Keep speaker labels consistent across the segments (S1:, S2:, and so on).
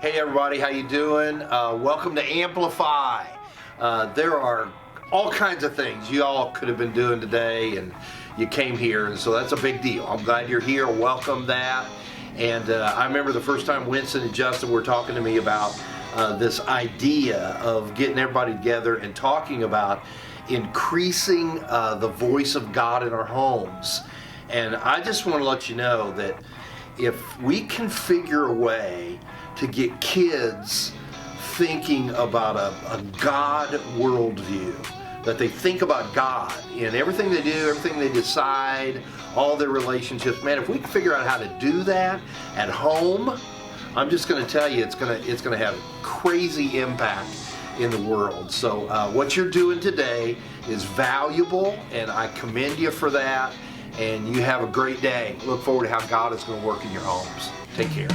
S1: Hey everybody, how you doing? Welcome to Amplify. There are all kinds of things you all could have been doing today, and you came here, and so that's a big deal. I'm glad you're here. Welcome that. And I remember the first time Winston and Justin were talking to me about this idea of getting everybody together and talking about increasing the voice of God in our homes. And I just want to let you know that if we can figure a way to get kids thinking about a God worldview, that they think about God in everything they do, everything they decide, all their relationships. Man, if we can figure out how to do that at home, I'm just going to tell you, it's going to have crazy impact in the world. So what you're doing today is valuable, and I commend you for that. And you have a great day. Look forward to how God is going to work in your homes. Take care.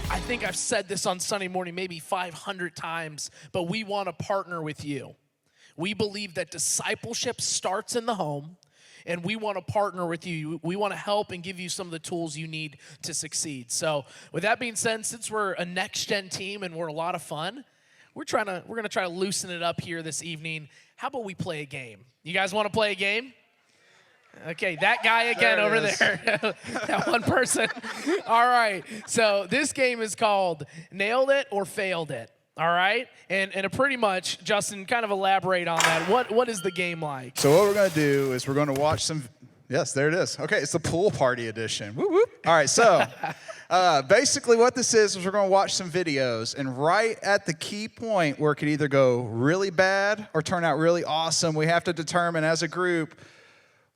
S2: I think I've said this on Sunday morning maybe 500 times, but we want to partner with you. We believe that discipleship starts in the home, and we want to partner with you. We want to help and give you some of the tools you need to succeed. So with that being said, since we're a next gen team and we're a lot of fun, we're going to try to loosen it up here this evening. How about we play a game? You guys want to play a game? Okay, that guy again over there. That one person. All right. So this game is called Nailed It or Failed It. All right? And pretty much, Justin, kind of elaborate on that. What is the game like?
S3: So what we're going to do is we're going to watch some, yes, there it is. Okay, it's the pool party edition. Whoop, whoop. All right, so basically what this is we're going to watch some videos, and right at the key point where it could either go really bad or turn out really awesome, we have to determine as a group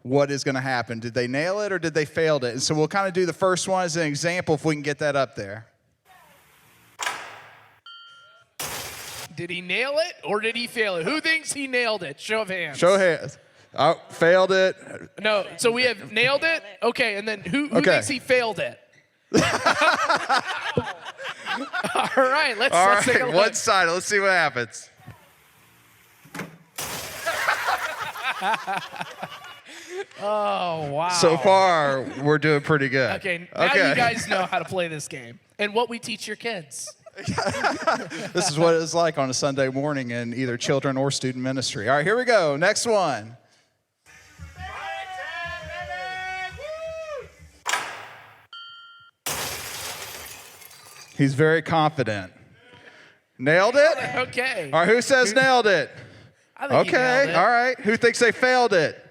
S3: what is going to happen. Did they nail it or did they fail it? And so we'll kind of do the first one as an example if we can get that up there.
S2: Did he nail it or did he fail it? Who thinks he nailed it? Show of hands.
S3: Show of hands. Oh, failed it.
S2: No, so we have nailed it? Okay, and then who thinks he failed it? All right, let's take a look.
S3: One side. Let's see what happens.
S2: Oh, wow.
S3: So far, we're doing pretty good.
S2: Okay, now you guys know how to play this game and what we teach your kids.
S3: This is what it's like on a Sunday morning in either children or student ministry. All right, here we go. Next one. He's very confident. Nailed it?
S2: Okay.
S3: All right, who says nailed it?
S2: I think he nailed it.
S3: All right. Who thinks they failed it?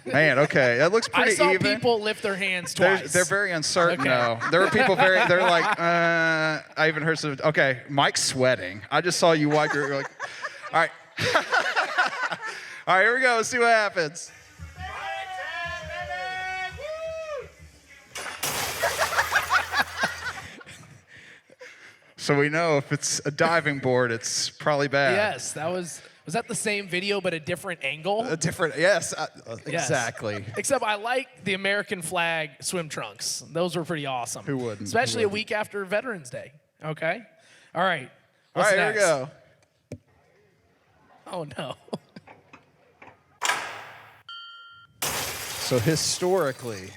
S3: Man, okay, that looks pretty even.
S2: I saw people lift their hands twice.
S3: They're very uncertain, though. There were people they're like, I even heard some, okay, Mike's sweating. I just saw you wipe you're like, all right. All right, here we go. Let's see what happens. So we know if it's a diving board, it's probably bad.
S2: Yes, was that the same video but a different angle?
S3: A different, yes, exactly.
S2: Except I like the American flag swim trunks. Those were pretty awesome.
S3: Who wouldn't?
S2: Especially a week after Veterans Day. Okay? All right.
S3: All
S2: What's
S3: right,
S2: next?
S3: here we go.
S2: Oh, no.
S3: So historically,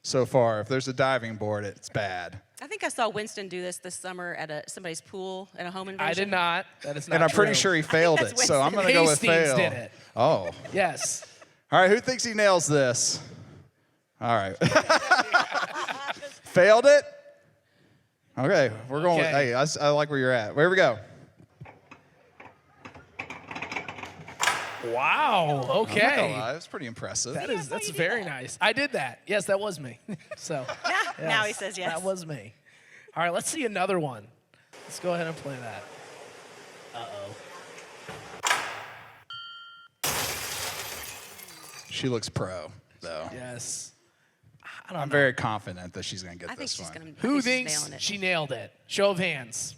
S3: so far, if there's a diving board, it's bad.
S4: I think I saw Winston do this summer at somebody's pool at a home invasion.
S2: I did not. That is not
S3: And I'm pretty
S2: true.
S3: sure he failed it, so I'm going to go with
S2: Hastings
S3: fail.
S2: did it.
S3: Oh.
S2: Yes.
S3: All right, who thinks he nails this? All right. Failed it? Okay, we're going with, hey, I like where you're at. Here we go.
S2: Wow. Okay.
S3: I'm not gonna lie, that's pretty impressive.
S2: That's very nice. I did that. Yes, that was me. So
S4: Yes. Now he says yes.
S2: That was me. All right, let's see another one. Let's go ahead and play that.
S3: She looks pro, though.
S2: Yes. I don't know.
S3: I'm very confident that she's going to get
S4: I think
S3: this
S4: she's
S3: one.
S4: going to.
S2: Who thinks she nailed it? Show of hands.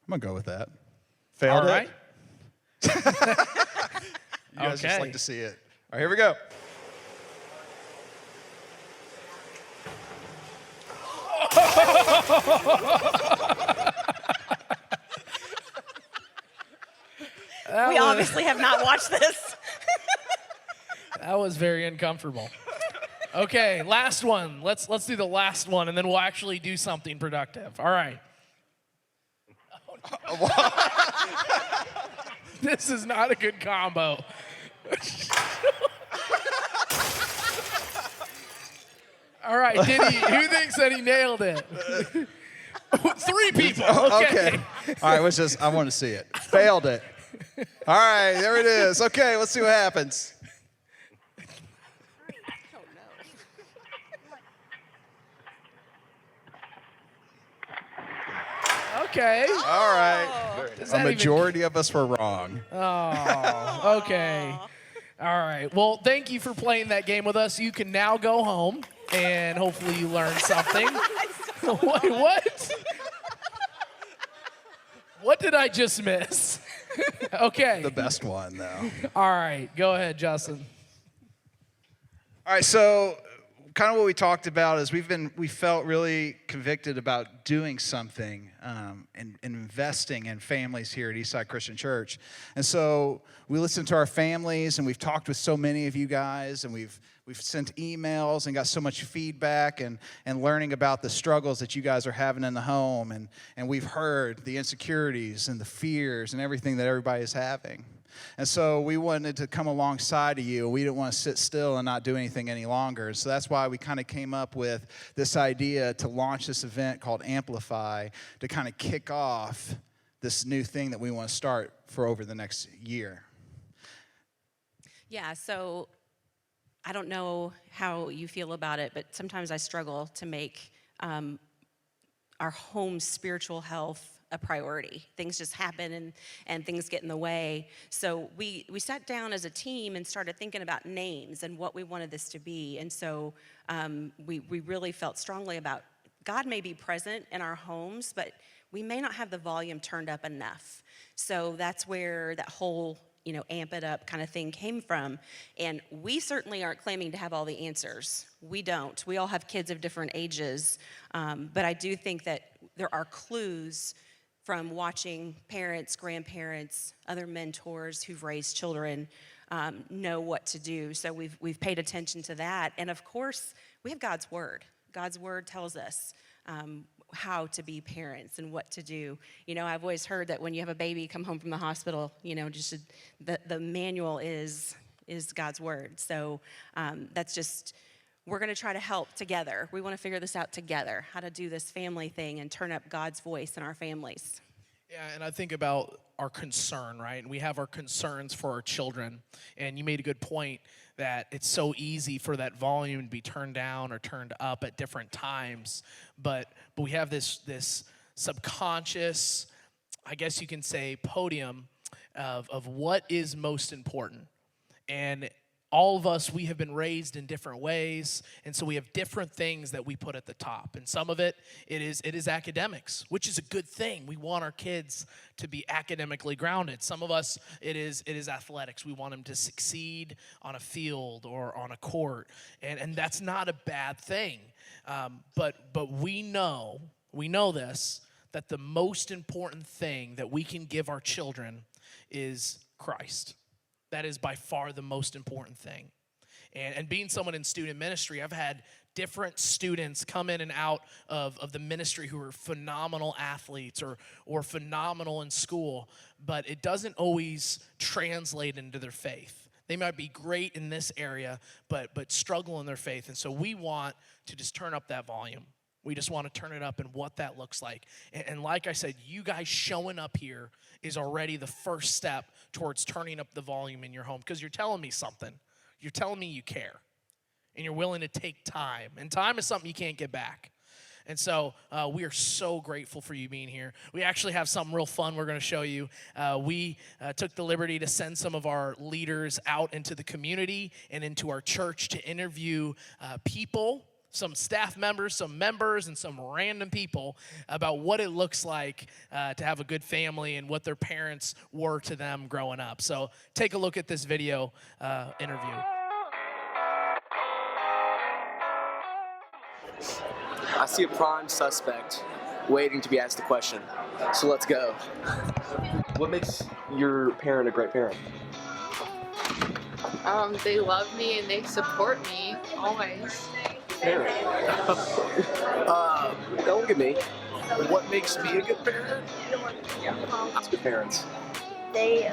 S3: I'm going to go with that. Failed
S2: All right.
S3: it? You guys just like to see it. All right, here we go.
S4: obviously have not watched this.
S2: That was very uncomfortable. Okay, last one. Let's do the last one, and then we'll actually do something productive. All right. This is not a good combo. All right, who thinks that he nailed it? 3 people. Okay.
S3: All right, I want to see it. Failed it. All right, there it is. Okay, let's see what happens.
S2: Okay.
S3: All right. A majority of us were wrong.
S2: Oh, okay. All right. Well, thank you for playing that game with us. You can now go home, and hopefully you learned something. Wait, what? What did I just miss? Okay.
S3: The best one, though.
S2: All right. Go ahead, Justin.
S3: All right, so kind of what we talked about is we felt really convicted about doing something and investing in families here at Eastside Christian Church. And so we listened to our families, and we've talked with so many of you guys, and we've sent emails and got so much feedback and learning about the struggles that you guys are having in the home. And we've heard the insecurities and the fears and everything that everybody is having. And so we wanted to come alongside of you. We didn't want to sit still and not do anything any longer. So that's why we kind of came up with this idea to launch this event called Amplify to kind of kick off this new thing that we want to start for over the next year.
S4: Yeah, so I don't know how you feel about it, but sometimes I struggle to make our home's spiritual health a priority. Things just happen and things get in the way. So we sat down as a team and started thinking about names and what we wanted this to be. And so we really felt strongly about God may be present in our homes, but we may not have the volume turned up enough. So that's where that whole amp it up kind of thing came from. And we certainly aren't claiming to have all the answers. We don't. We all have kids of different ages. But I do think that there are clues from watching parents, grandparents, other mentors who've raised children know what to do. So we've paid attention to that. And of course, we have God's Word. God's Word tells us how to be parents and what to do. I've always heard that when you have a baby come home from the hospital, the manual is God's Word. So that's just, we're going to try to help together. We want to figure this out together, how to do this family thing and turn up God's voice in our families.
S2: Yeah, and I think about our concern, right? And we have our concerns for our children. And you made a good point that it's so easy for that volume to be turned down or turned up at different times. But we have this subconscious, I guess you can say, podium of what is most important. And all of us, we have been raised in different ways, and so we have different things that we put at the top. And some of it is academics, which is a good thing. We want our kids to be academically grounded. Some of us, it is athletics. We want them to succeed on a field or on a court, and that's not a bad thing. But we know this, that the most important thing that we can give our children is Christ. That is by far the most important thing. And being someone in student ministry, I've had different students come in and out of the ministry who are phenomenal athletes or phenomenal in school, but it doesn't always translate into their faith. They might be great in this area, but struggle in their faith. And so we want to just turn up that volume. We just want to turn it up and what that looks like. And like I said, you guys showing up here is already the first step towards turning up the volume in your home, because you're telling me something. You're telling me you care, and you're willing to take time. And time is something you can't get back. And so we are so grateful for you being here. We actually have something real fun we're going to show you. We took the liberty to send some of our leaders out into the community and into our church to interview people, some staff members, some members, and some random people about what it looks like to have a good family and what their parents were to them growing up. So take a look at this video interview.
S5: I see a prime suspect waiting to be asked the question. So let's go. What makes your parent a great parent?
S6: They love me and they support me always.
S5: Parent. Don't look at me.
S2: What makes me a good parent?
S5: That's good parents.
S7: They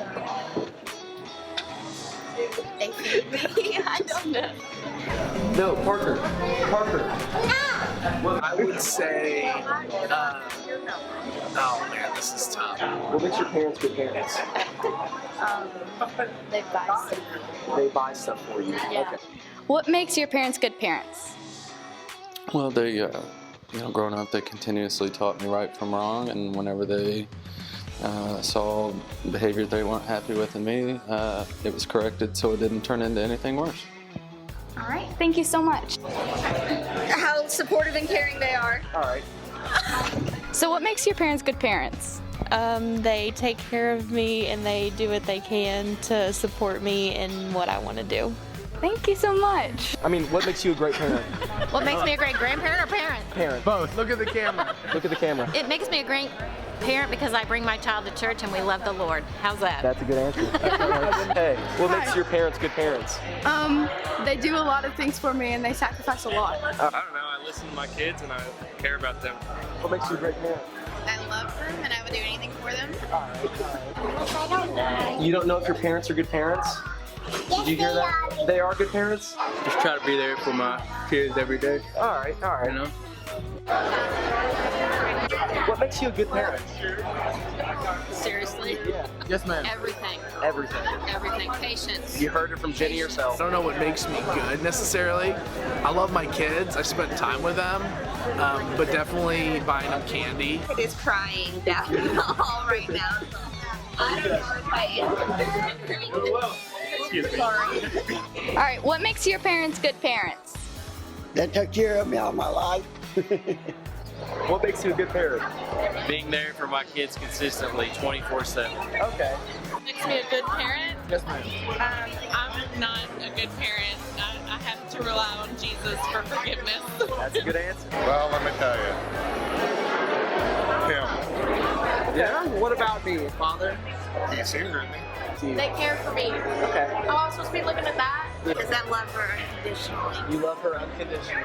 S7: feed me. I don't know.
S5: No, Parker.
S2: I would say, oh man, this is tough.
S5: What makes your parents good parents?
S7: They buy stuff.
S5: They buy stuff for you.
S7: Yeah.
S5: Okay.
S8: What makes your parents good parents?
S9: Well, they, growing up, they continuously taught me right from wrong, and whenever they saw behavior they weren't happy with in me, it was corrected so it didn't turn into anything worse.
S8: All right, thank you so much.
S7: How supportive and caring they are.
S5: All right.
S8: So what makes your parents good parents?
S10: They take care of me and they do what they can to support me in what I want to do.
S8: Thank you so much.
S5: I mean, what makes you a great parent?
S11: What makes me a great grandparent or parent?
S5: Parent.
S2: Both. Look at the camera.
S5: Look at the camera.
S11: It makes me a great parent because I bring my child to church and we love the Lord. How's that?
S5: That's a good answer. Hey, what makes your parents good parents?
S6: They do a lot of things for me and they sacrifice a lot.
S12: I don't know. I listen to my kids and I care about them.
S5: What makes you a great parent?
S6: I love them and I would do anything for them.
S7: I don't know.
S5: You don't know if your parents are good parents? Did you hear that? They are good parents?
S12: Just try to be there for my kids every day.
S5: All right.
S12: You know?
S5: What makes you a good parent?
S11: Seriously?
S5: Yeah.
S2: Yes, ma'am.
S11: Everything.
S5: Everything.
S11: Patience.
S5: You heard it from Jenny
S2: I
S5: yourself.
S2: don't know what makes me good necessarily. I love my kids. I spend time with them, but definitely buying them candy.
S7: It is crying down the hall right now. I don't know if I am. Sorry.
S8: All right, what makes your parents good parents?
S13: They took care of me all my life.
S5: What makes you a good parent?
S12: Being there for my kids consistently 24/7.
S5: Okay.
S6: Makes me a good parent.
S5: Yes, ma'am.
S6: I'm not a good parent. I have to rely on Jesus for forgiveness.
S5: That's a good answer.
S14: Well, let me tell you. Him.
S5: Yeah? What about me, Father?
S14: He's here, isn't he?
S6: They care for me.
S5: Okay.
S6: How am I supposed to be looking at that?
S7: Because I love her unconditionally.
S5: You love her unconditionally.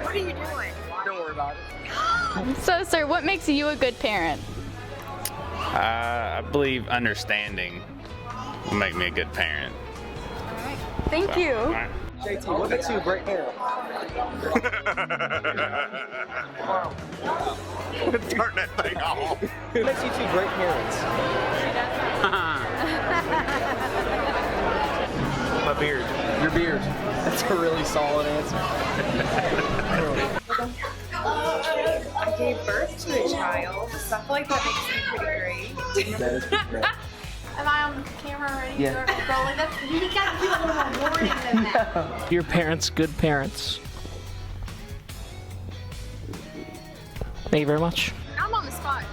S7: What are you doing?
S5: Don't worry about it.
S8: So, sir, what makes you a good parent?
S12: I believe understanding will make me a good parent.
S8: Thank you.
S5: JT, what makes you a great parent?
S14: Turn that thing off.
S5: What makes you two great parents?
S12: My beard.
S5: Your beard. That's a really solid answer.
S6: I gave birth to a child. Stuff like that makes me pretty great.
S5: That is great.
S6: Am I on camera already?
S5: Yeah.
S6: Rolling? You gotta do a little more warning than that.
S15: Your parents good parents. Thank you very much.
S6: I'm on the spot.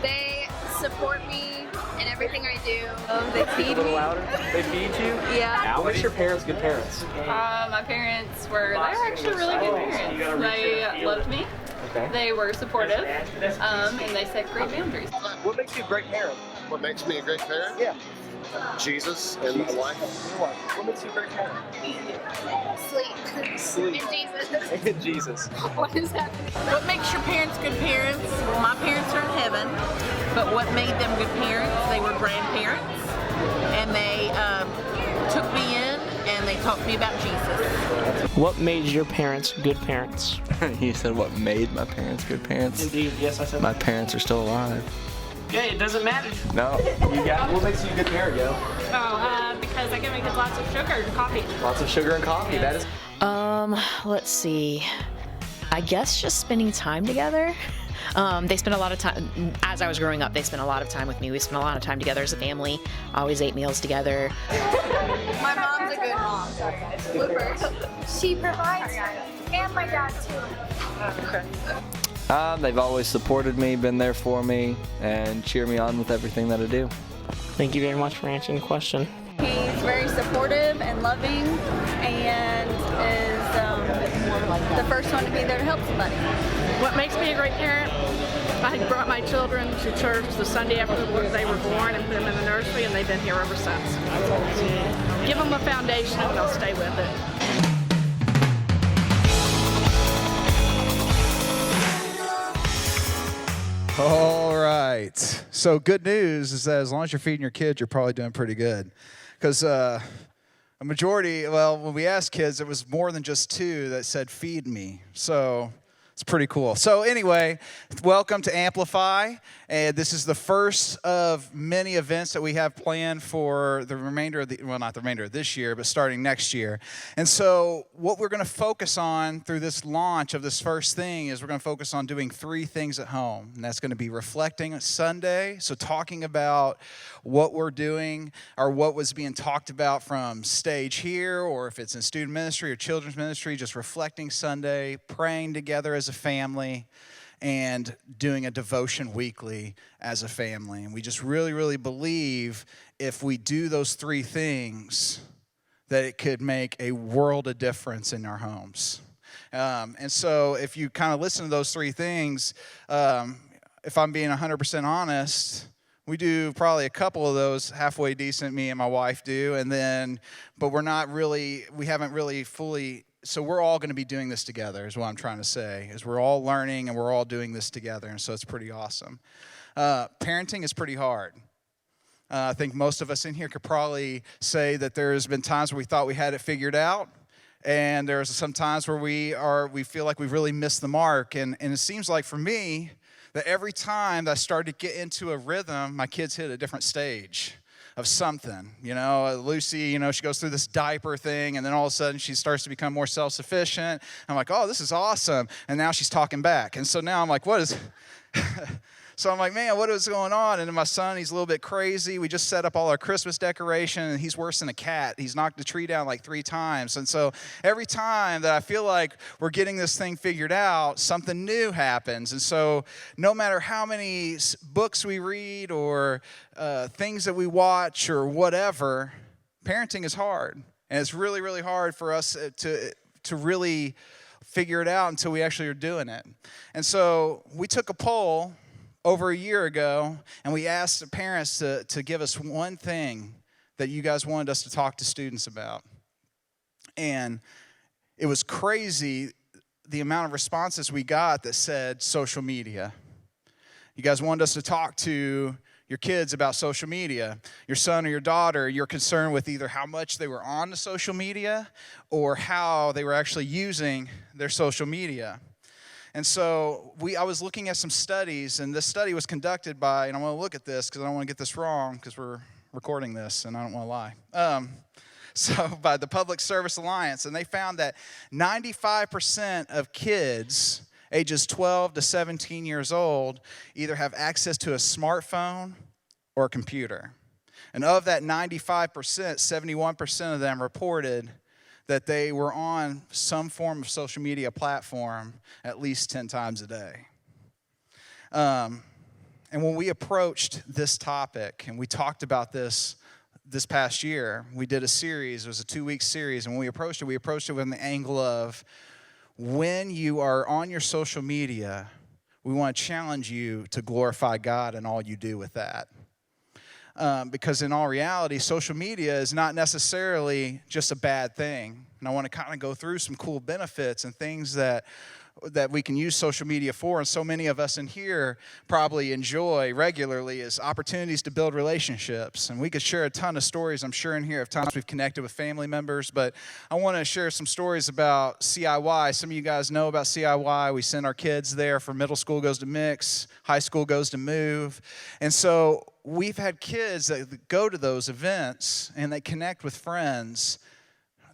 S6: They support me in everything I do. They
S5: Speak a
S6: feed
S5: little
S6: me.
S5: louder. They feed you?
S6: Yeah.
S5: What makes your parents good parents?
S6: My parents were actually really good parents. They loved me.
S5: Okay.
S6: They were supportive. And they set great boundaries.
S5: What makes you a great parent?
S14: What makes me a great parent?
S5: Yeah.
S14: Jesus and my wife.
S5: Your wife. What makes you a great parent?
S6: Sleep.
S5: Sleep.
S6: And Jesus.
S5: And Jesus.
S6: What is happening?
S11: What makes your parents good parents? Well, my parents are in heaven, but what made them good parents? They were grandparents, and they took me in and they taught me about Jesus.
S15: What made your parents good parents?
S9: You said what made my parents good parents?
S15: Indeed, yes, I said
S9: My parents are still alive.
S15: Okay, it doesn't matter.
S9: No.
S5: You got. What makes you a good parent, yo?
S6: Because I give my kids lots of sugar and coffee.
S5: Lots of sugar and coffee. That is.
S10: Let's see. I guess just spending time together. They spent a lot of time, as I was growing up, they spent a lot of time with me. We spent a lot of time together as a family, always ate meals together.
S6: My mom's a good mom.
S7: She provides and my dad too.
S5: Okay.
S9: They've always supported me, been there for me, and cheer me on with everything that I do.
S15: Thank you very much for answering the question.
S8: He's very supportive and loving and is the first one to be there to help somebody.
S16: What makes me a great parent? I brought my children to church the Sunday after they were born and put them in the nursery, and they've been here ever since. Give them a foundation and they'll stay with it.
S3: All right. So good news is that as long as you're feeding your kids, you're probably doing pretty good. Because a majority, well, when we asked kids, it was more than just 2 that said, feed me. So it's pretty cool. So anyway, welcome to Amplify. And this is the first of many events that we have planned for the remainder of not the remainder of this year, but starting next year. And so what we're going to focus on through this launch of this first thing is we're going to focus on doing 3 things at home. And that's going to be reflecting Sunday. So talking about what we're doing or what was being talked about from stage here, or if it's in student ministry or children's ministry, just reflecting Sunday, praying together as a family, and doing a devotion weekly as a family. And we just really, really believe if we do those 3 things, that it could make a world of difference in our homes. And so if you kind of listen to those 3 things, if I'm being 100% honest, we do probably a couple of those halfway decent, me and my wife do, but we haven't really fully. So we're all going to be doing this together is what I'm trying to say, is we're all learning and we're all doing this together, and so it's pretty awesome. Parenting is pretty hard. I think most of us in here could probably say that there's been times where we thought we had it figured out, and there's some times where we feel like we've really missed the mark, and it seems like for me that every time that I started to get into a rhythm, my kids hit a different stage of something. Lucy, she goes through this diaper thing, and then all of a sudden she starts to become more self-sufficient. I'm like, oh, this is awesome. And now she's talking back. And so now I'm like, what is... So I'm like, man, what is going on? And then my son, he's a little bit crazy. We just set up all our Christmas decoration, and he's worse than a cat. He's knocked the tree down like 3 times. And so every time that I feel like we're getting this thing figured out, something new happens. And so no matter how many books we read or things that we watch or whatever, parenting is hard. And it's really, really hard for us to really figure it out until we actually are doing it. And so we took a poll over a year ago, and we asked the parents to give us one thing that you guys wanted us to talk to students about. And it was crazy the amount of responses we got that said social media. You guys wanted us to talk to your kids about social media. Your son or your daughter, you're concerned with either how much they were on the social media or how they were actually using their social media. And so I was looking at some studies, and this study was conducted by, and I want to look at this because I don't want to get this wrong because we're recording this and I don't want to lie. So by the Public Service Alliance, and they found that 95% of kids ages 12 to 17 years old either have access to a smartphone or a computer. And of that 95%, 71% of them reported that they were on some form of social media platform at least 10 times a day. And when we approached this topic, and we talked about this past year, we did a series. It was a 2-week series, and when we approached it with the angle of when you are on your social media, we want to challenge you to glorify God in all you do with that. Because in all reality, social media is not necessarily just a bad thing. And I want to kind of go through some cool benefits and things that we can use social media for, and so many of us in here probably enjoy regularly, is opportunities to build relationships. And we could share a ton of stories, I'm sure, in here of times we've connected with family members, but I want to share some stories about CIY. Some of you guys know about CIY. We send our kids there for middle school goes to mix, high school goes to move. And so we've had kids that go to those events and they connect with friends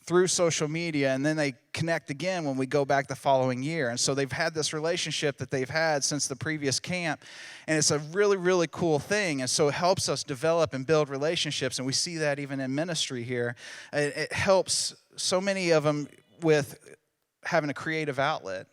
S3: through social media, and then they connect again when we go back the following year. And so they've had this relationship that they've had since the previous camp, and it's a really, really cool thing. And so it helps us develop and build relationships, and we see that even in ministry here. It helps so many of them with having a creative outlet.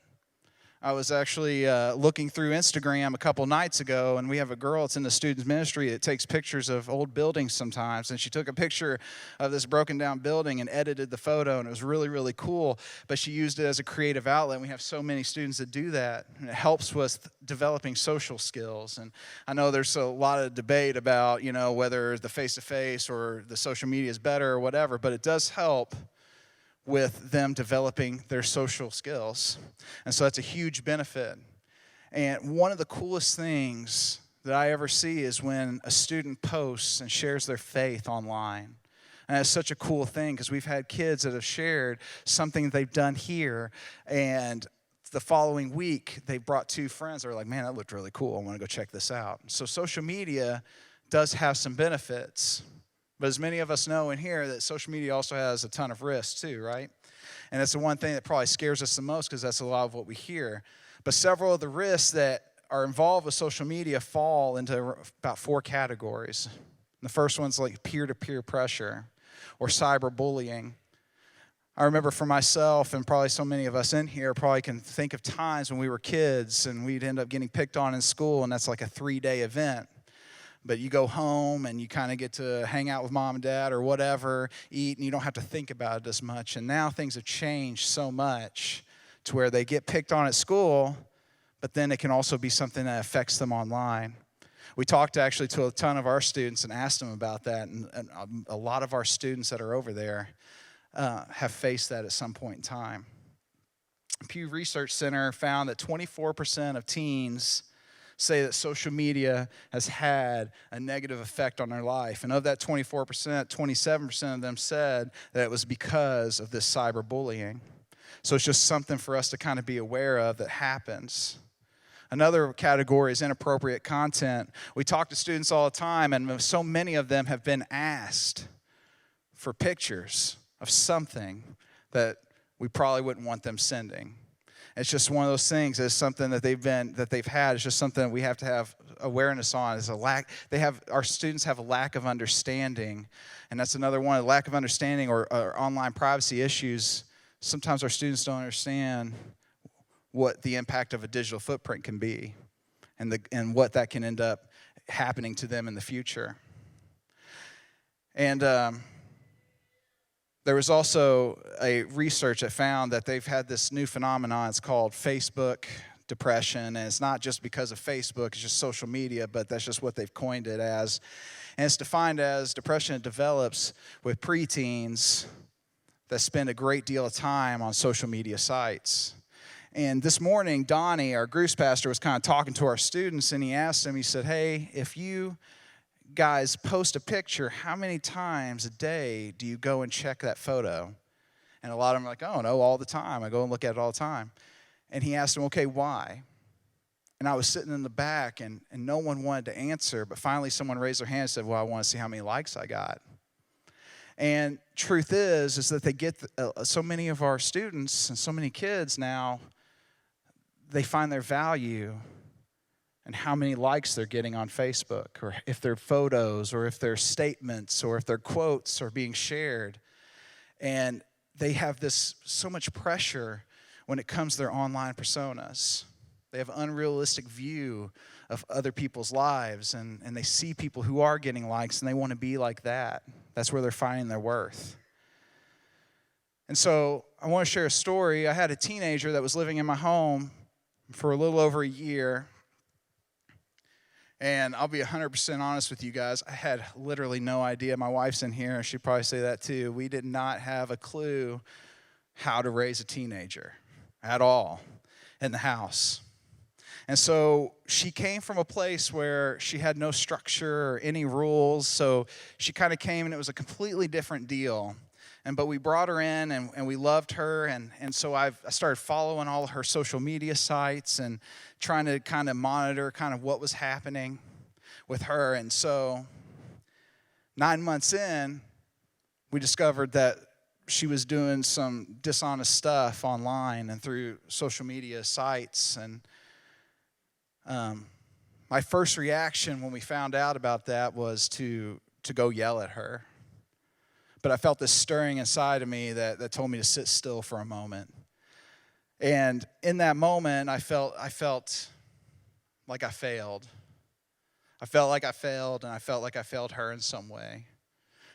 S3: I was actually looking through Instagram a couple nights ago, and we have a girl that's in the students ministry that takes pictures of old buildings sometimes, and she took a picture of this broken down building and edited the photo, and it was really, really cool, but she used it as a creative outlet. We have so many students that do that, and it helps with developing social skills. And I know there's a lot of debate about, whether the face-to-face or the social media is better or whatever, but it does help with them developing their social skills. And so that's a huge benefit. And one of the coolest things that I ever see is when a student posts and shares their faith online. And it's such a cool thing because we've had kids that have shared something they've done here, and the following week they brought 2 friends that were like, man, that looked really cool. I want to go check this out. So social media does have some benefits. But as many of us know in here, that social media also has a ton of risks too, right? And that's the one thing that probably scares us the most because that's a lot of what we hear. But several of the risks that are involved with social media fall into about 4 categories. The first one's like peer-to-peer pressure or cyberbullying. I remember for myself, and probably so many of us in here probably can think of times when we were kids and we'd end up getting picked on in school, and that's like a 3-day event. But you go home and you kind of get to hang out with mom and dad or whatever, eat, and you don't have to think about it as much. And now things have changed so much to where they get picked on at school, but then it can also be something that affects them online. We talked actually to a ton of our students and asked them about that, and a lot of our students that are over there have faced that at some point in time. Pew Research Center found that 24% of teens say that social media has had a negative effect on their life. And of that 24%, 27% of them said that it was because of this cyberbullying. So it's just something for us to kind of be aware of that happens. Another category is inappropriate content. We talk to students all the time, and so many of them have been asked for pictures of something that we probably wouldn't want them sending. It's just one of those things. It's something that they've had. It's just something that we have to have awareness on. Is a lack. Our students have a lack of understanding, and that's another one. A lack of understanding or online privacy issues. Sometimes our students don't understand what the impact of a digital footprint can be, and what that can end up happening to them in the future. And there was also a research that found that they've had this new phenomenon. It's called Facebook depression, and it's not just because of Facebook, it's just social media, but that's just what they've coined it as. And it's defined as depression that develops with preteens that spend a great deal of time on social media sites. And this morning, Donnie, our Gruce pastor, was kind of talking to our students, and he asked them, he said, hey, if you guys post a picture, how many times a day do you go and check that photo? And a lot of them are like, oh, no, all the time. I go and look at it all the time. And he asked them, okay, why? And I was sitting in the back, and no one wanted to answer, but finally someone raised their hand and said, well, I want to see how many likes I got. And truth is that they get, so many of our students and so many kids now, they find their value and how many likes they're getting on Facebook, or if their photos, or if their statements, or if their quotes are being shared. And they have this so much pressure when it comes to their online personas. They have an unrealistic view of other people's lives, and they see people who are getting likes, and they want to be like that. That's where they're finding their worth. And so I want to share a story. I had a teenager that was living in my home for a little over a year. And I'll be 100% honest with you guys. I had literally no idea. My wife's in here, and she'd probably say that too. We did not have a clue how to raise a teenager at all in the house. And so she came from a place where she had no structure or any rules. So she kind of came, and it was a completely different deal. But we brought her in, and we loved her, and so I started following all of her social media sites and trying to kind of monitor kind of what was happening with her. And so 9 months in, we discovered that she was doing some dishonest stuff online and through social media sites. And my first reaction when we found out about that was to go yell at her. But I felt this stirring inside of me that told me to sit still for a moment. And in that moment, I felt like I failed. I felt like I failed, and I felt like I failed her in some way.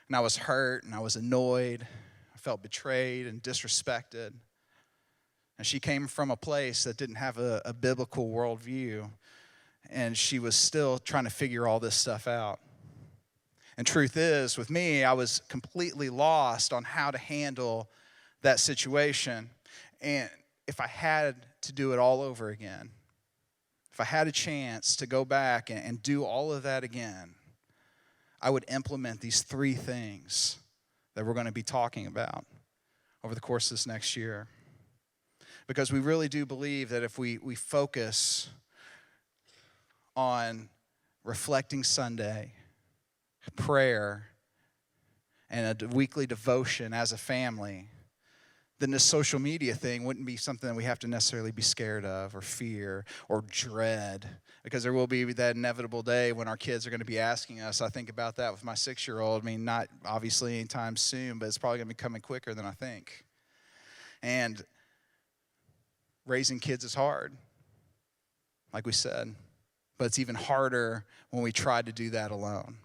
S3: And I was hurt, and I was annoyed. I felt betrayed and disrespected. And she came from a place that didn't have a biblical worldview, and she was still trying to figure all this stuff out. And truth is, with me, I was completely lost on how to handle that situation. And if I had to do it all over again, if I had a chance to go back and do all of that again, I would implement these 3 things that we're going to be talking about over the course of this next year. Because we really do believe that if we focus on reflecting Sunday, prayer, and a weekly devotion as a family, then this social media thing wouldn't be something that we have to necessarily be scared of or fear or dread, because there will be that inevitable day when our kids are going to be asking us. I think about that with my 6-year-old. I mean, not obviously anytime soon, but it's probably going to be coming quicker than I think. And raising kids is hard, like we said, but it's even harder when we try to do that alone.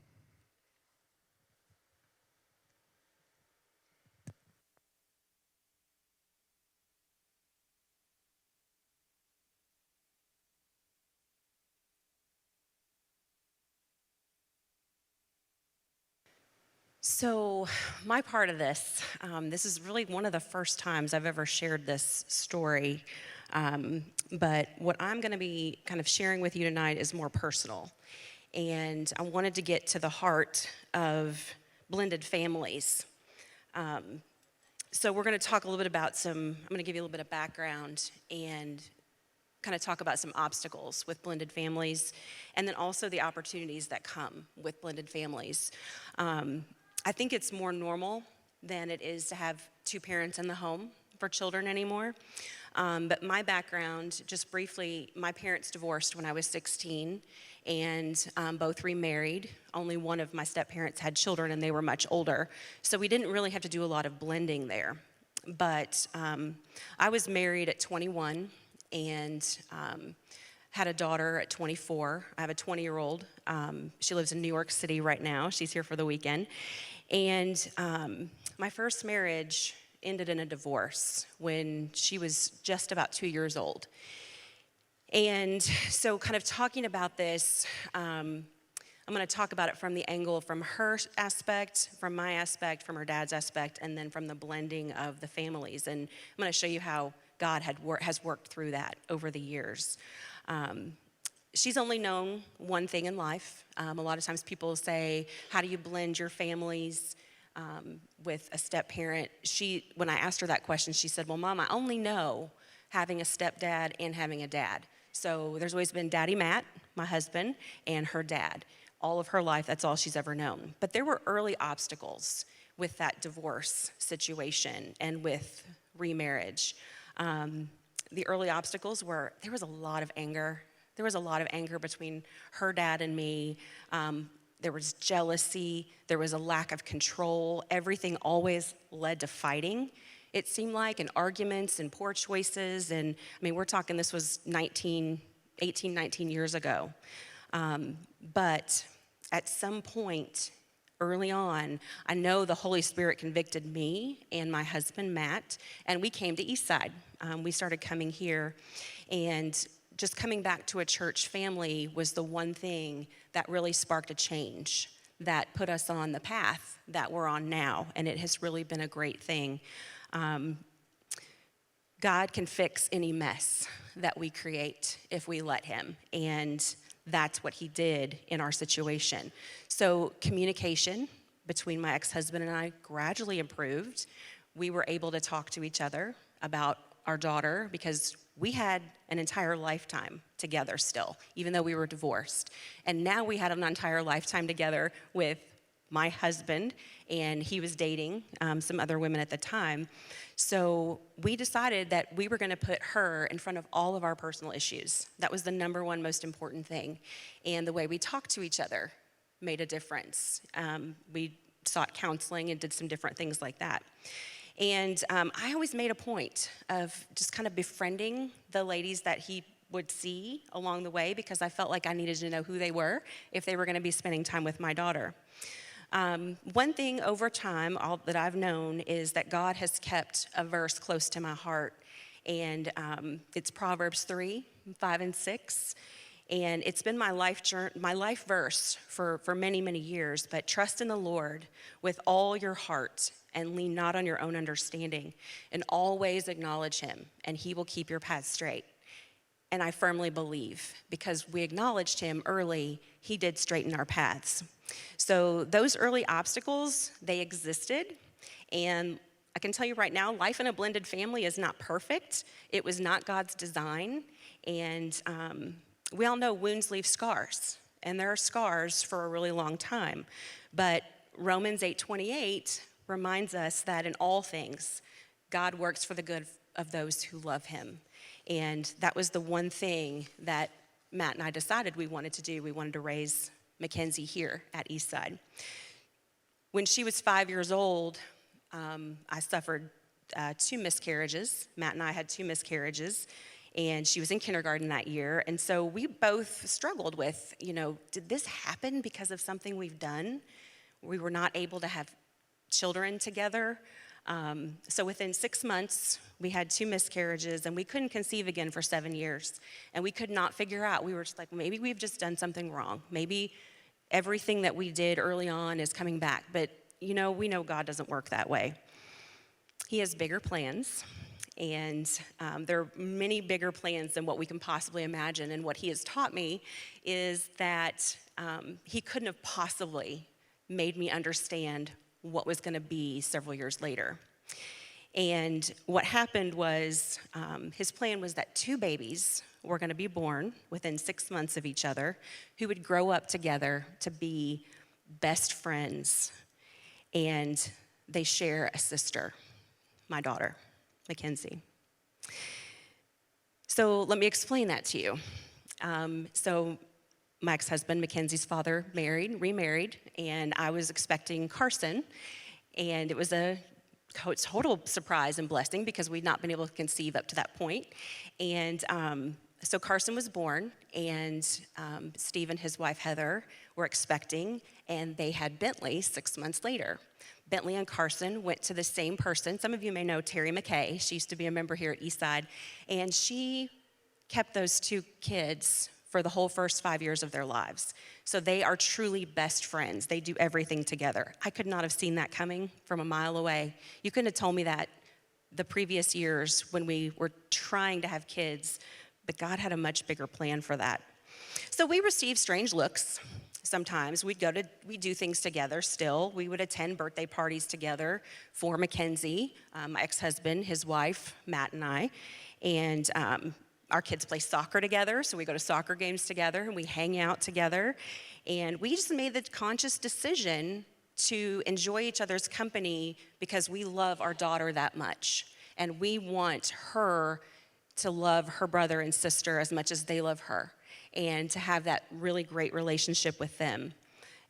S4: So my part of this, this is really one of the first times I've ever shared this story. But what I'm going to be kind of sharing with you tonight is more personal. And I wanted to get to the heart of blended families. So we're going to talk a little bit about I'm going to give you a little bit of background and kind of talk about some obstacles with blended families, and then also the opportunities that come with blended families. I think it's more normal than it is to have 2 parents in the home for children anymore. But my background, just briefly, my parents divorced when I was 16, and both remarried. Only one of my step-parents had children, and they were much older. So we didn't really have to do a lot of blending there. But I was married at 21 and had a daughter at 24. I have a 20-year-old. She lives in New York City right now. She's here for the weekend. And my first marriage ended in a divorce when she was just about 2 years old. And so kind of talking about this, I'm going to talk about it from the angle from her aspect, from my aspect, from her dad's aspect, and then from the blending of the families. And I'm going to show you how God has worked through that over the years. She's only known one thing in life. A lot of times people say, how do you blend your families with a step-parent? When I asked her that question, she said, well, Mom, I only know having a stepdad and having a dad. So there's always been Daddy Matt, my husband, and her dad. All of her life, that's all she's ever known. But there were early obstacles with that divorce situation and with remarriage. The early obstacles were there was a lot of anger. There was a lot of anger between her dad and me. There was jealousy. There was a lack of control. Everything always led to fighting, it seemed like, and arguments and poor choices. And I mean, we're talking this was 18, 19 years ago. But at some point early on, I know the Holy Spirit convicted me and my husband, Matt, and we came to Eastside. We started coming here, and just coming back to a church family was the one thing that really sparked a change that put us on the path that we're on now, and it has really been a great thing. God can fix any mess that we create if we let him, and that's what he did in our situation. So communication between my ex-husband and I gradually improved. We were able to talk to each other about our daughter because we had an entire lifetime together still, even though we were divorced. And now we had an entire lifetime together with my husband, and he was dating some other women at the time. So we decided that we were going to put her in front of all of our personal issues. That was the number one most important thing. And the way we talked to each other made a difference. We sought counseling and did some different things like that. And I always made a point of just kind of befriending the ladies that he would see along the way because I felt like I needed to know who they were if they were going to be spending time with my daughter. One thing over time that I've known is that God has kept a verse close to my heart, and it's Proverbs 3, 5, and 6. And it's been my life verse for many, many years. But trust in the Lord with all your heart and lean not on your own understanding. And always acknowledge him, and he will keep your path straight. And I firmly believe because we acknowledged him early, he did straighten our paths. So those early obstacles, they existed. And I can tell you right now, life in a blended family is not perfect. It was not God's design. And we all know wounds leave scars, and there are scars for a really long time. But Romans 8:28 reminds us that in all things, God works for the good of those who love him. And that was the one thing that Matt and I decided we wanted to do. We wanted to raise Mackenzie here at Eastside. When she was 5 years old, I suffered 2 miscarriages. Matt and I had 2 miscarriages. And she was in kindergarten that year. And so we both struggled with, did this happen because of something we've done? We were not able to have children together. So within 6 months, we had 2 miscarriages, and we couldn't conceive again for 7 years. And we could not figure out. We were just like, maybe we've just done something wrong. Maybe everything that we did early on is coming back. But, we know God doesn't work that way. He has bigger plans. And there are many bigger plans than what we can possibly imagine. And what he has taught me is that he couldn't have possibly made me understand what was going to be several years later. And what happened was his plan was that 2 babies were going to be born within 6 months of each other who would grow up together to be best friends. And they share a sister, my daughter, Mackenzie. So let me explain that to you. So my ex-husband, Mackenzie's father, remarried, and I was expecting Carson, and it was a total surprise and blessing because we'd not been able to conceive up to that point. And so Carson was born, and Steve and his wife, Heather, were expecting, and they had Bentley 6 months later. Bentley and Carson went to the same person. Some of you may know Terry McKay. She used to be a member here at Eastside, and she kept those 2 kids for the whole first 5 years of their lives. So they are truly best friends. They do everything together. I could not have seen that coming from a mile away. You couldn't have told me that the previous years when we were trying to have kids, but God had a much bigger plan for that. So we received strange looks. Sometimes we do things together still. We would attend birthday parties together for Mackenzie, my ex-husband, his wife, Matt, and I. And our kids play soccer together, so we go to soccer games together, and we hang out together. And we just made the conscious decision to enjoy each other's company because we love our daughter that much. And we want her to love her brother and sister as much as they love her, and to have that really great relationship with them.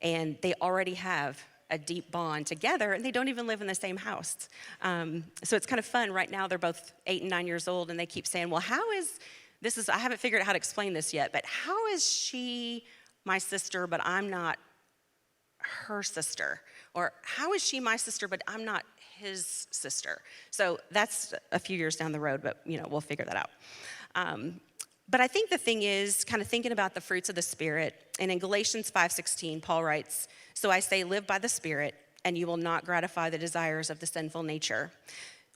S4: And they already have a deep bond together, and they don't even live in the same house. So it's kind of fun. Right now, they're both 8 and 9 years old, and they keep saying, well, I haven't figured out how to explain this yet, but how is she my sister, but I'm not her sister? Or how is she my sister, but I'm not his sister? So that's a few years down the road, but we'll figure that out. But I think the thing is kind of thinking about the fruits of the Spirit. And in Galatians 5:16, Paul writes, so I say, live by the Spirit, and you will not gratify the desires of the sinful nature.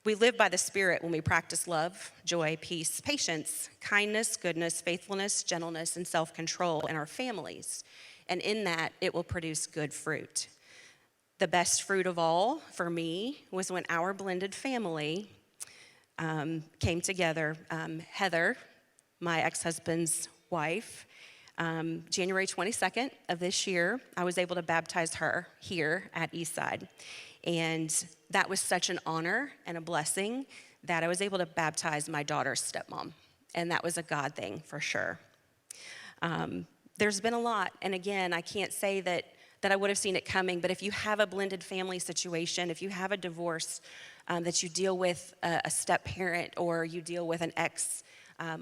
S4: We live by the Spirit when we practice love, joy, peace, patience, kindness, goodness, faithfulness, gentleness, and self-control in our families. And in that, it will produce good fruit. The best fruit of all for me was when our blended family came together. Heather, my ex-husband's wife, January 22nd of this year, I was able to baptize her here at Eastside. And that was such an honor and a blessing that I was able to baptize my daughter's stepmom. And that was a God thing for sure. There's been a lot. And again, I can't say that that I would have seen it coming. But if you have a blended family situation, if you have a divorce that you deal with a step parent or you deal with an ex,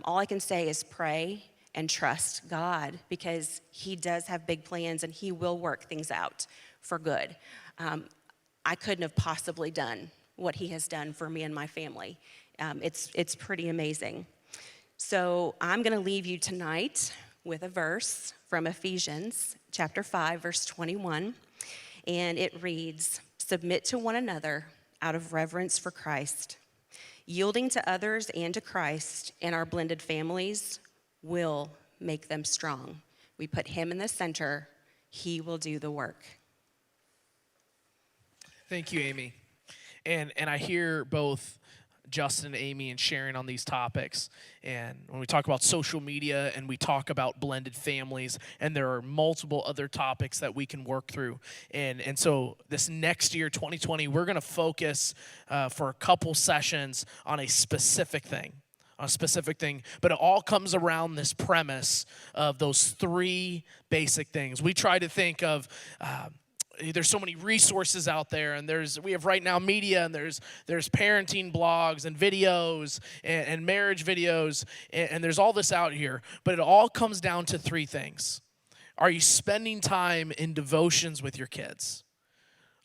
S4: all I can say is pray and trust God, because he does have big plans and he will work things out for good. I couldn't have possibly done what he has done for me and my family. It's pretty amazing. So I'm going to leave you tonight with a verse from Ephesians chapter 5, verse 21. And it reads, "Submit to one another out of reverence for Christ. Yielding to others and to Christ in our blended families will make them strong. We put him in the center. He will do the work."
S2: Thank you, Amy. And I hear both Justin and Amy and sharing on these topics. And when we talk about social media and we talk about blended families, and there are multiple other topics that we can work through. And so this next year, 2020, we're going to focus for a couple sessions on a specific thing. But it all comes around this premise of those three basic things. We try to think of there's so many resources out there, and we have Right Now Media, and there's parenting blogs and videos and marriage videos, and there's all this out here. But it all comes down to three things. Are you spending time in devotions with your kids?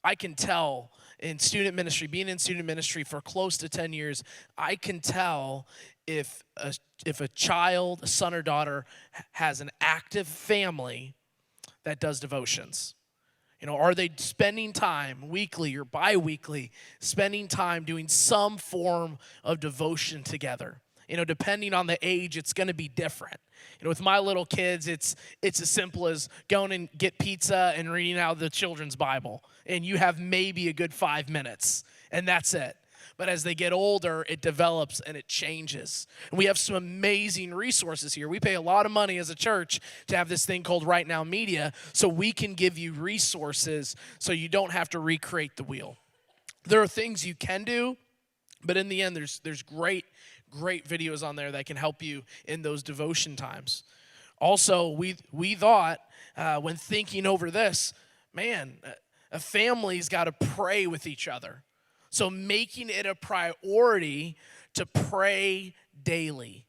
S2: I can tell in student ministry, being in student ministry for close to 10 years, I can tell if a child, a son or daughter, has an active family that does devotions. Are they spending time weekly or bi-weekly, spending time doing some form of devotion together? Depending on the age, it's going to be different. With my little kids, it's as simple as going and get pizza and reading out the children's Bible. And you have maybe a good 5 minutes, and that's it. But as they get older, it develops and it changes. And we have some amazing resources here. We pay a lot of money as a church to have this thing called Right Now Media, so we can give you resources so you don't have to recreate the wheel. There are things you can do, but in the end, there's great videos on there that can help you in those devotion times. Also, we thought when thinking over this, man, a family's got to pray with each other. So making it a priority to pray daily.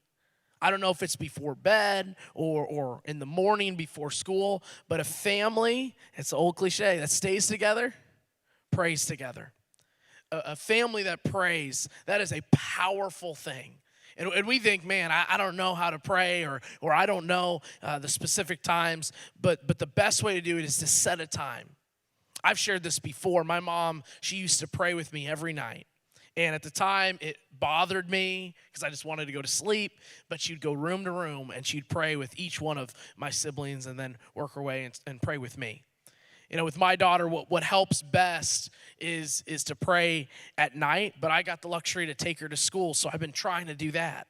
S2: I don't know if it's before bed or in the morning before school, but a family, it's an old cliche, that stays together, prays together. A family that prays, that is a powerful thing. And we think, man, I don't know how to pray or I don't know the specific times, but the best way to do it is to set a time. I've shared this before. My mom, she used to pray with me every night. And at the time, it bothered me because I just wanted to go to sleep. But she'd go room to room, and she'd pray with each one of my siblings and then work her way and pray with me. With my daughter, what helps best is to pray at night. But I got the luxury to take her to school, so I've been trying to do that.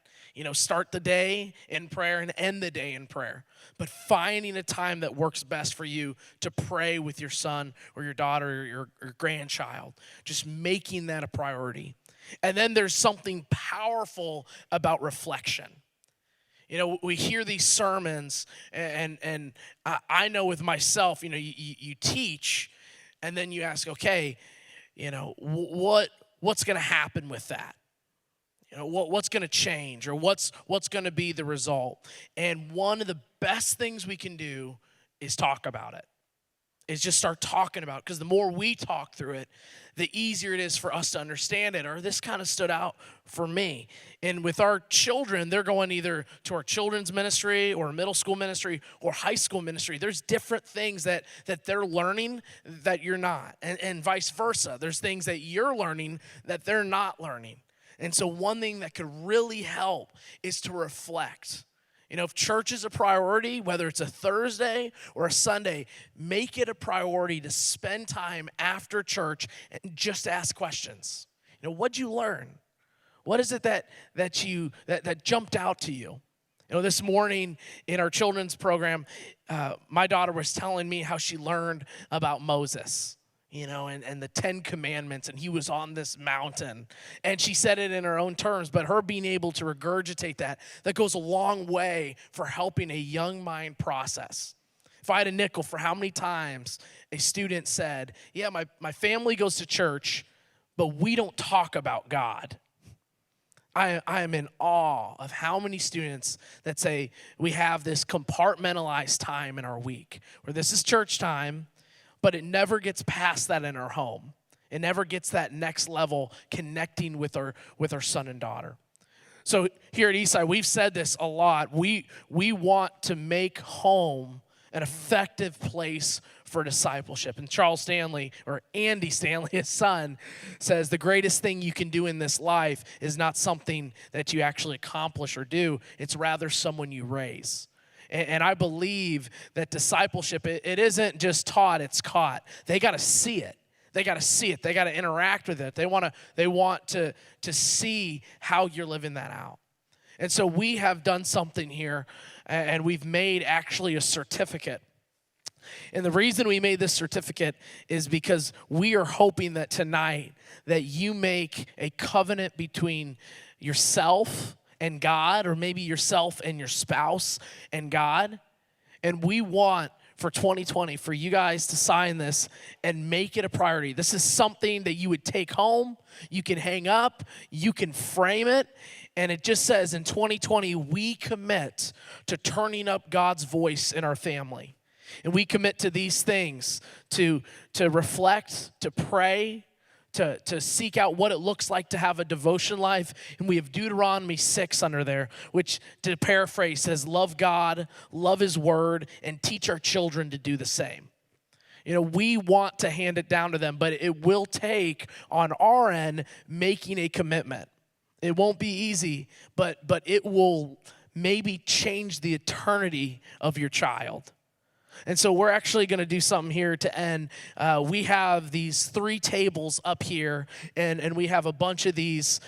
S2: Start the day in prayer and end the day in prayer. But finding a time that works best for you to pray with your son or your daughter or your grandchild, just making that a priority. And then there's something powerful about reflection. We hear these sermons, and I know with myself, you teach, and then you ask, okay, what's going to happen with that? What's going to change, or what's going to be the result? And one of the best things we can do is talk about it. Is just start talking about it, because the more we talk through it, the easier it is for us to understand it. Or this kind of stood out for me. And with our children, they're going either to our children's ministry or middle school ministry or high school ministry. There's different things that they're learning that you're not, and vice versa. There's things that you're learning that they're not learning. And so one thing that could really help is to reflect. If church is a priority, whether it's a Thursday or a Sunday, make it a priority to spend time after church and just ask questions. What'd you learn? What is it that jumped out to you? This morning in our children's program, my daughter was telling me how she learned about Moses. And the 10 Commandments, and he was on this mountain. And she said it in her own terms, but her being able to regurgitate that goes a long way for helping a young mind process. If I had a nickel for how many times a student said, yeah, my family goes to church, but we don't talk about God. I am in awe of how many students that say we have this compartmentalized time in our week where this is church time, but it never gets past that in our home. It never gets that next level connecting with our son and daughter. So here at Eastside, we've said this a lot. We want to make home an effective place for discipleship. And Charles Stanley, or Andy Stanley, his son, says the greatest thing you can do in this life is not something that you actually accomplish or do. It's rather someone you raise. And I believe that discipleship, it isn't just taught, it's caught. They got to see it. They got to see it. They got to interact with it. They want to see how you're living that out. And so we have done something here, and we've made actually a certificate. And the reason we made this certificate is because we are hoping that tonight that you make a covenant between yourself and God, or maybe yourself and your spouse and God. And we want for 2020 for you guys to sign this and make it a priority. This is something that you would take home, you can hang up, you can frame it, and it just says in 2020 we commit to turning up God's voice in our family. And we commit to these things, to reflect, to pray, to seek out what it looks like to have a devotion life. And we have Deuteronomy 6 under there, which, to paraphrase, says, love God, love his word, and teach our children to do the same. You know, we want to hand it down to them, but it will take, on our end, making a commitment. It won't be easy, but it will maybe change the eternity of your child. And so we're actually going to do something here to end. We have these 3 tables up here, and we have a bunch of these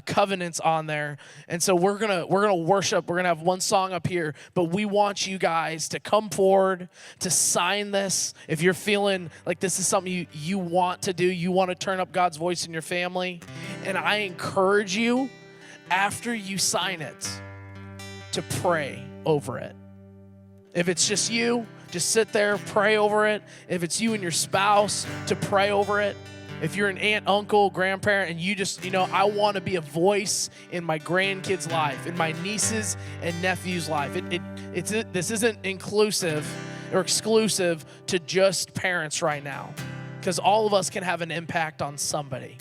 S2: covenants on there. And so we're gonna worship. We're gonna have one song up here, but we want you guys to come forward to sign this. If you're feeling like this is something you want to do, you want to turn up God's voice in your family, and I encourage you, after you sign it, to pray over it. If it's just you, just sit there, pray over it. If it's you and your spouse, to pray over it. If you're an aunt, uncle, grandparent, and you just, I want to be a voice in my grandkids' life, in my nieces and nephews' life. This isn't inclusive or exclusive to just parents right now, because all of us can have an impact on somebody.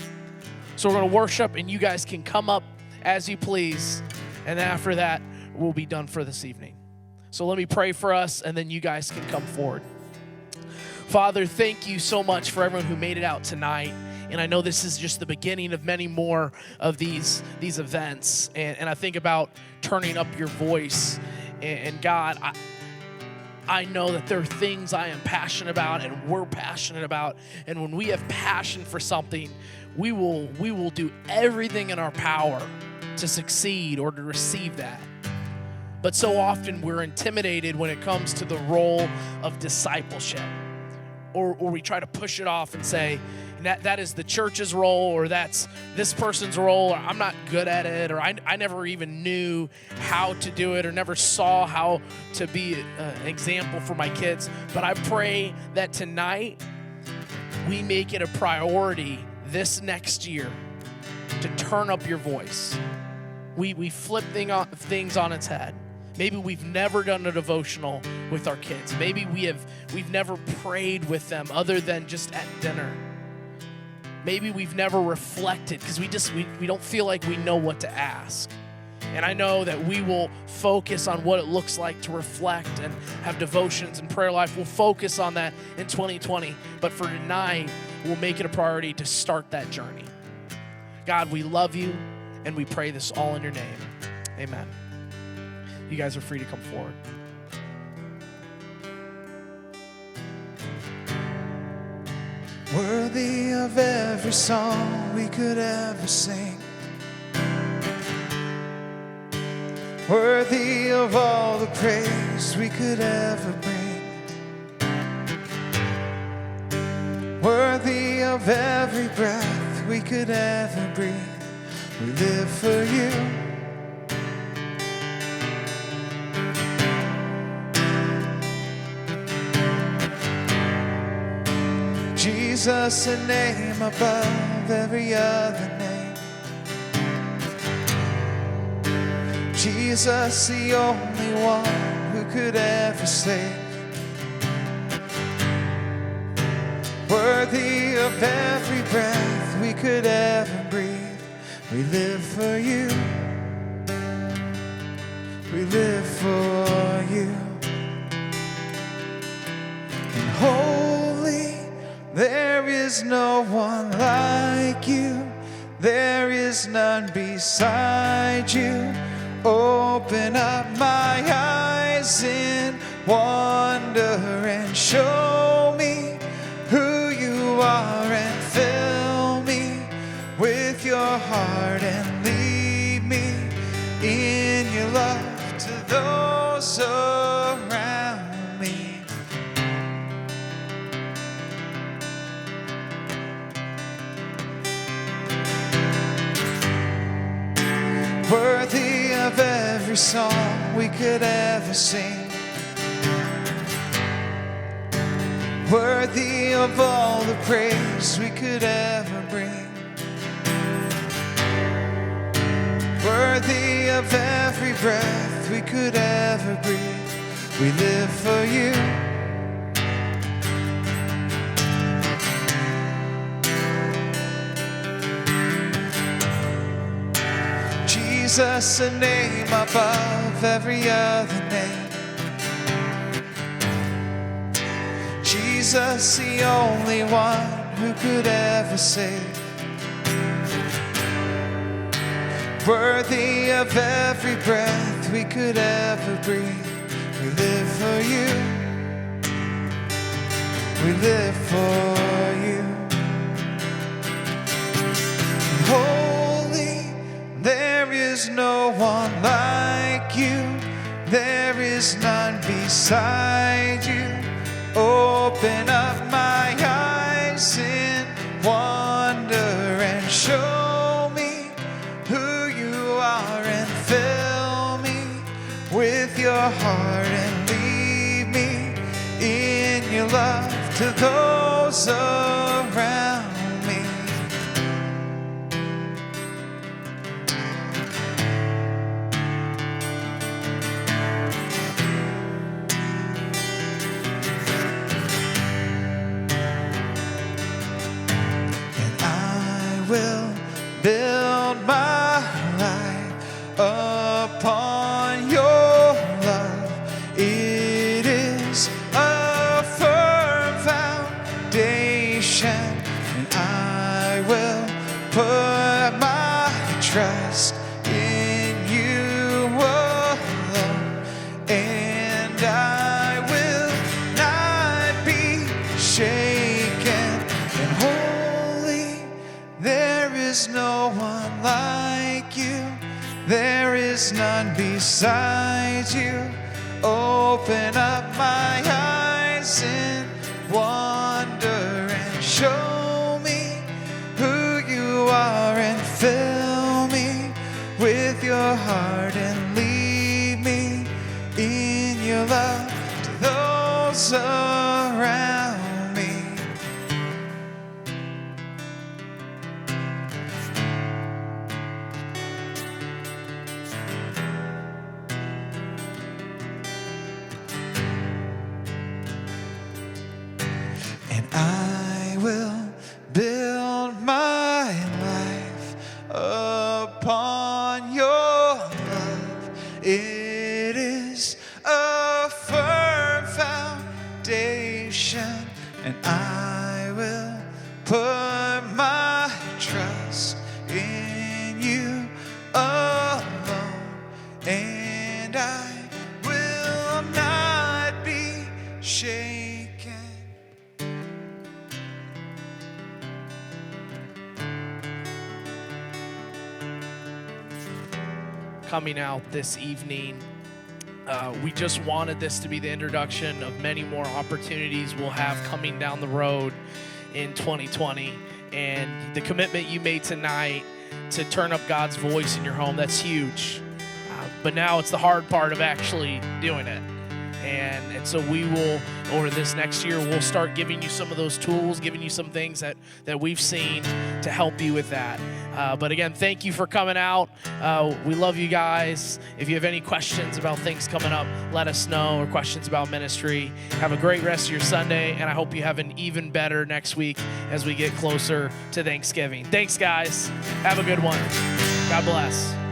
S2: So we're going to worship, and you guys can come up as you please, and after that, we'll be done for this evening. So let me pray for us, and then you guys can come forward. Father, thank you so much for everyone who made it out tonight. And I know this is just the beginning of many more of these events. And I think about turning up your voice. And God, I know that there are things I am passionate about and we're passionate about. And when we have passion for something, we will do everything in our power to succeed or to receive that. But so often we're intimidated when it comes to the role of discipleship. Or we try to push it off and say, that is the church's role, or that's this person's role, or I'm not good at it, or I never even knew how to do it, or never saw how to be an example for my kids. But I pray that tonight we make it a priority this next year to turn up your voice. We flip things on its head. Maybe we've never done a devotional with our kids. Maybe we've never prayed with them other than just at dinner. Maybe we've never reflected because we don't feel like we know what to ask. And I know that we will focus on what it looks like to reflect and have devotions and prayer life. We'll focus on that in 2020. But for tonight, we'll make it a priority to start that journey. God, we love you, and we pray this all in your name. Amen. You guys are free to come forward.
S3: Worthy of every song we could ever sing, worthy of all the praise we could ever bring, worthy of every breath we could ever breathe. We live for you. Jesus, a name above every other name. Jesus, the only one who could ever save. Worthy of every breath we could ever breathe. We live for you. We live for you. And holy, there is no one like you. There is none beside you. Open up my eyes in wonder and show me who you are, and fill me with your heart and lead me in your love to those around me. Worthy of every song we could ever sing. Worthy of all the praise we could ever bring. Worthy of every breath we could ever breathe. We live for you. Jesus, a name above every other name. Jesus, the only one who could ever save. Worthy of every breath we could ever breathe. We live for you. We live for you. Holy, there is no one like you. There is none beside you. Open up my eyes in wonder and show me who you are, and fill me with your heart and lead me in your love to those around me. Will build my life upon your love. It is a firm foundation, and I will put my trust in you alone, and I will not be shaken. And holy, there is no one like you. There is none beside you. Open up my eyes in wonder and show me who you are, and fill me with your heart and lead me in your love to those around me. I will build my life upon your love. It is a firm foundation, and I will put my trust in you alone, and I will not be shaken.
S2: Coming out this evening, we just wanted this to be the introduction of many more opportunities we'll have coming down the road in 2020. And the commitment you made tonight to turn up God's voice in your home, that's huge. But now it's the hard part of actually doing it. And so we will, over this next year, we'll start giving you some of those tools, giving you some things that we've seen to help you with that. But again, thank you for coming out. We love you guys. If you have any questions about things coming up, let us know, or questions about ministry. Have a great rest of your Sunday, and I hope you have an even better next week as we get closer to Thanksgiving. Thanks, guys. Have a good one. God bless.